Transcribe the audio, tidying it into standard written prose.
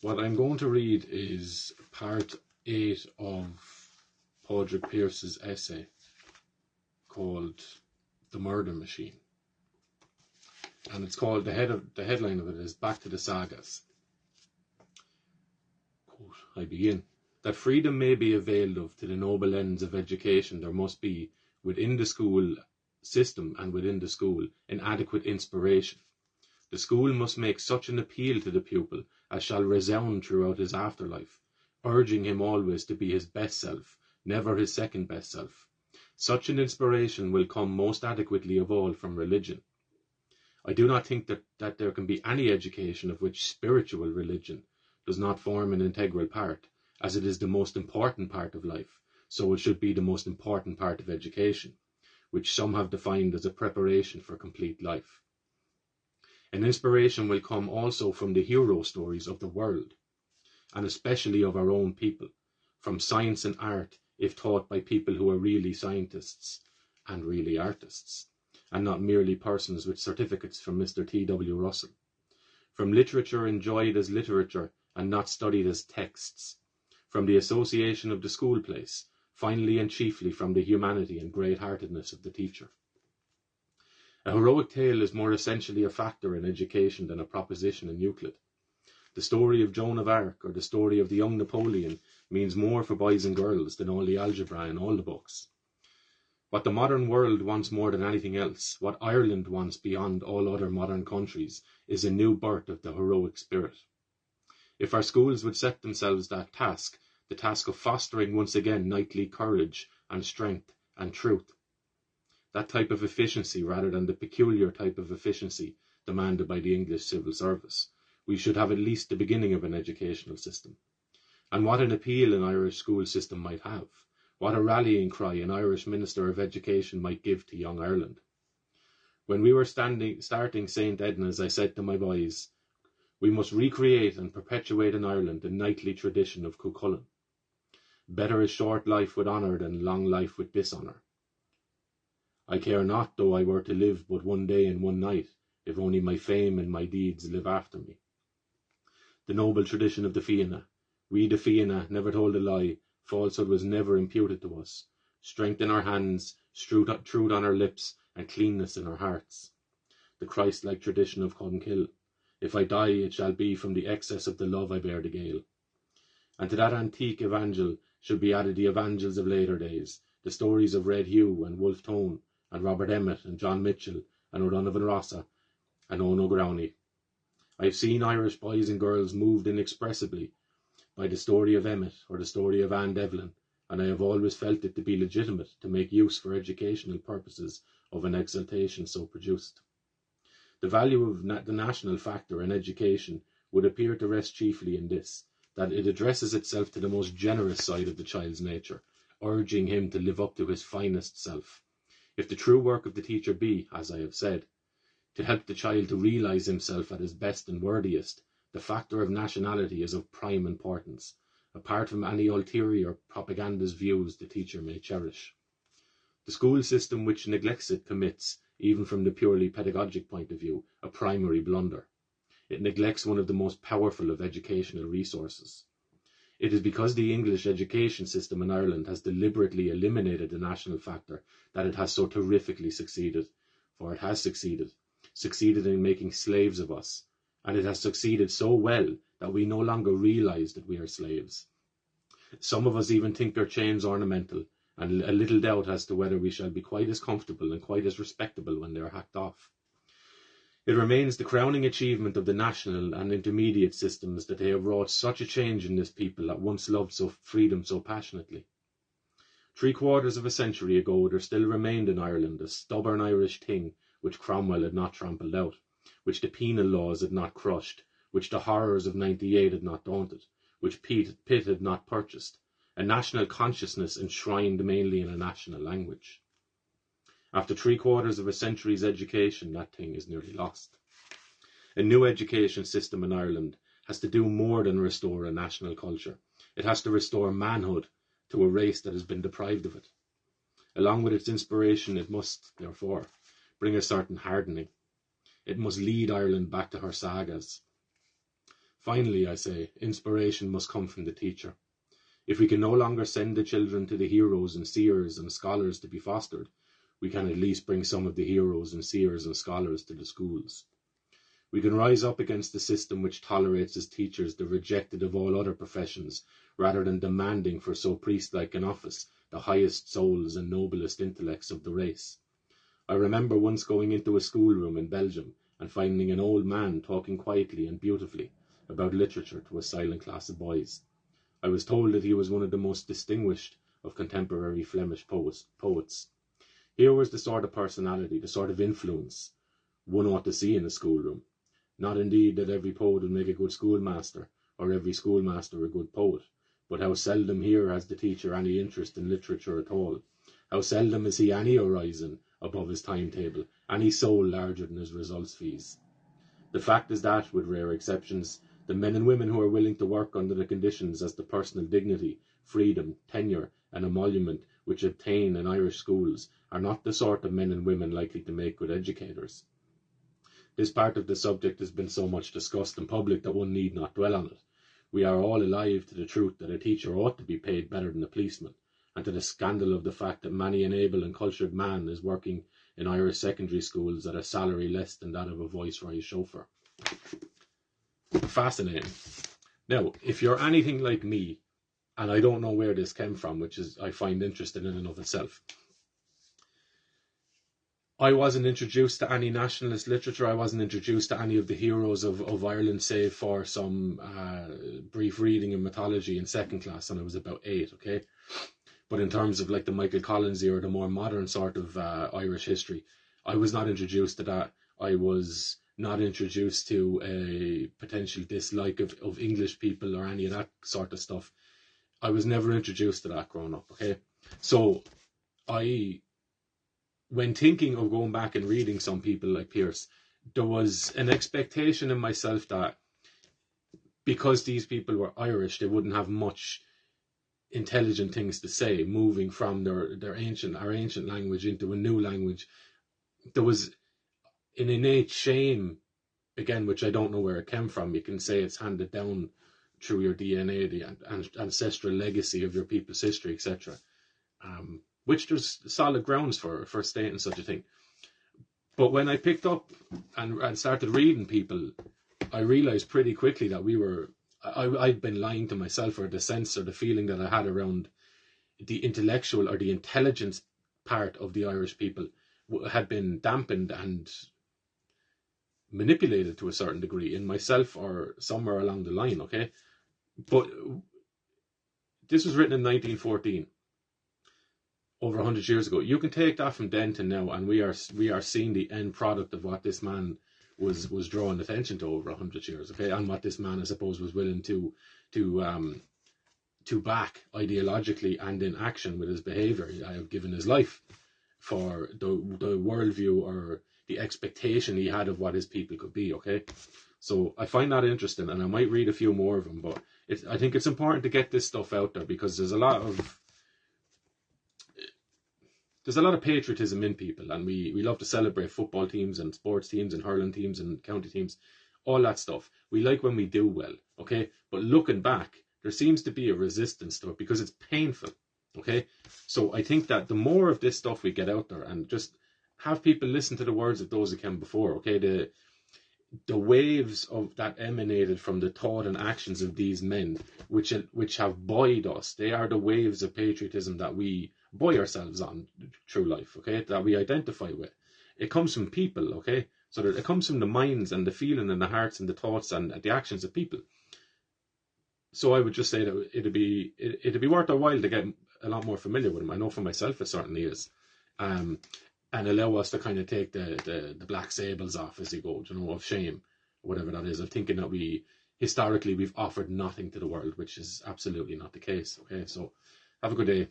What I'm going to read is part 8 of Padraig Pearse's essay called The Murder Machine. And it's called, the headline of it is Back to the Sagas. Quote, I begin. That freedom may be availed of to the noble ends of education, there must be, within the school system and within the school, an adequate inspiration. The school must make such an appeal to the pupil as shall resound throughout his afterlife, urging him always to be his best self, never his second best self. Such an inspiration will come most adequately of all from religion. I do not think that there can be any education of which spiritual religion does not form an integral part, as it is the most important part of life, so it should be the most important part of education, which some have defined as a preparation for complete life. An inspiration will come also from the hero stories of the world, and especially of our own people, from science and art, if taught by people who are really scientists and really artists, and not merely persons with certificates from Mr. T.W. Russell. From literature enjoyed as literature and not studied as texts. From the association of the school place, finally and chiefly from the humanity and great-heartedness of the teacher. A heroic tale is more essentially a factor in education than a proposition in Euclid. The story of Joan of Arc or the story of the young Napoleon means more for boys and girls than all the algebra in all the books. What the modern world wants more than anything else, what Ireland wants beyond all other modern countries, is a new birth of the heroic spirit. If our schools would set themselves that task, the task of fostering once again knightly courage and strength and truth, that type of efficiency rather than the peculiar type of efficiency demanded by the English civil service, we should have at least the beginning of an educational system. And what an appeal an Irish school system might have, what a rallying cry an Irish Minister of Education might give to young Ireland. When we were starting St. Edna's, I said to my boys, we must recreate and perpetuate in Ireland the knightly tradition of Cuchulainn. Better is short life with honour than long life with dishonour. I care not though I were to live but one day and one night, if only my fame and my deeds live after me. The noble tradition of the Fianna. We the Fianna never told a lie, falsehood was never imputed to us. Strength in our hands, truth on our lips, and cleanness in our hearts. The Christ-like tradition of Clonkill. If I die, it shall be from the excess of the love I bear the Gael. And to that antique evangel should be added the evangels of later days, the stories of Red Hugh and Wolfe Tone, and Robert Emmet and John Mitchell, and O'Donovan Rossa, and Owen O'Growney. I have seen Irish boys and girls moved inexpressibly by the story of Emmet or the story of Anne Devlin, and I have always felt it to be legitimate to make use for educational purposes of an exaltation so produced. The value of the national factor in education would appear to rest chiefly in this, that it addresses itself to the most generous side of the child's nature, urging him to live up to his finest self. If the true work of the teacher be, as I have said, to help the child to realise himself at his best and worthiest, the factor of nationality is of prime importance, apart from any ulterior propagandist views the teacher may cherish. The school system which neglects it commits, even from the purely pedagogic point of view, a primary blunder. It neglects one of the most powerful of educational resources. It is because the English education system in Ireland has deliberately eliminated the national factor that it has so terrifically succeeded, for it has succeeded in making slaves of us, and it has succeeded so well that we no longer realise that we are slaves. Some of us even think their chains ornamental, and a little doubt as to whether we shall be quite as comfortable and quite as respectable when they are hacked off. It remains the crowning achievement of the national and intermediate systems that they have wrought such a change in this people that once loved freedom so passionately. 3/4 of a century ago there still remained in Ireland a stubborn Irish thing which Cromwell had not trampled out, which the penal laws had not crushed, which the horrors of '98 had not daunted, which Pitt had not purchased, a national consciousness enshrined mainly in a national language. After 3/4 of a century's education, that thing is nearly lost. A new education system in Ireland has to do more than restore a national culture. It has to restore manhood to a race that has been deprived of it. Along with its inspiration, it must, therefore, bring a certain hardening. It must lead Ireland back to her sagas. Finally, I say, inspiration must come from the teacher. If we can no longer send the children to the heroes and seers and scholars to be fostered, we can at least bring some of the heroes and seers and scholars to the schools. We can rise up against the system which tolerates as teachers the rejected of all other professions, rather than demanding for so priest-like an office the highest souls and noblest intellects of the race. I remember once going into a schoolroom in Belgium and finding an old man talking quietly and beautifully about literature to a silent class of boys. I was told that he was one of the most distinguished of contemporary Flemish poets. Here was the sort of personality, the sort of influence one ought to see in a schoolroom. Not indeed that every poet would make a good schoolmaster, or every schoolmaster a good poet, but how seldom here has the teacher any interest in literature at all. How seldom is he any horizon above his timetable, any soul larger than his results fees. The fact is that, with rare exceptions, the men and women who are willing to work under the conditions as the personal dignity, freedom, tenure, and emolument which obtain in Irish schools are not the sort of men and women likely to make good educators. This part of the subject has been so much discussed in public that one need not dwell on it. We are all alive to the truth that a teacher ought to be paid better than a policeman, and to the scandal of the fact that many an able and cultured man is working in Irish secondary schools at a salary less than that of a viceroy chauffeur. Fascinating. Now, if you're anything like me, and I don't know where this came from, which is I find interesting in and of itself, I wasn't introduced to any nationalist literature. I wasn't introduced to any of the heroes of Ireland, save for some brief reading in mythology in second class, and I was about 8, okay? But in terms of like the Michael Collinsy or the more modern sort of Irish history, I was not introduced to that. I was not introduced to a potential dislike of English people or any of that sort of stuff. I was never introduced to that growing up, okay? So when thinking of going back and reading some people like Pearse, there was an expectation in myself that because these people were Irish, they wouldn't have much intelligent things to say, moving from our ancient language into a new language. There was an innate shame, again, which I don't know where it came from. You can say it's handed down through your DNA, the ancestral legacy of your people's history, etc. Which there's solid grounds for stating such a thing. But when I picked up and started reading people, I realised pretty quickly that I'd been lying to myself, or the sense or the feeling that I had around the intellectual or the intelligence part of the Irish people had been dampened and manipulated to a certain degree in myself or somewhere along the line, okay? But this was written in 1914. Over 100 years ago. You can take that from then to now, and we are seeing the end product of what this man was drawing attention to over 100 years, okay, and what this man, I suppose, was willing to back ideologically and in action with his behaviour. I have given his life for the worldview or the expectation he had of what his people could be, okay. So I find that interesting, and I might read a few more of them, but I think it's important to get this stuff out there because there's a lot of patriotism in people, and we love to celebrate football teams and sports teams and hurling teams and county teams, all that stuff. We like when we do well, okay? But looking back, there seems to be a resistance to it because it's painful, okay? So I think that the more of this stuff we get out there and just have people listen to the words of those who came before, okay? The waves of that emanated from the thought and actions of these men, which have buoyed us. They are the waves of patriotism that we buoy ourselves on through life, okay, that we identify with. It comes from people, okay, so that it comes from the minds and the feeling and the hearts and the thoughts and the actions of people. So I would just say that it'd be worth a while to get a lot more familiar with them. I know for myself it certainly is, and allow us to kind of take the black sables off as you go, of shame, whatever that is, of thinking that historically we've offered nothing to the world, which is absolutely not the case, okay. So have a good day.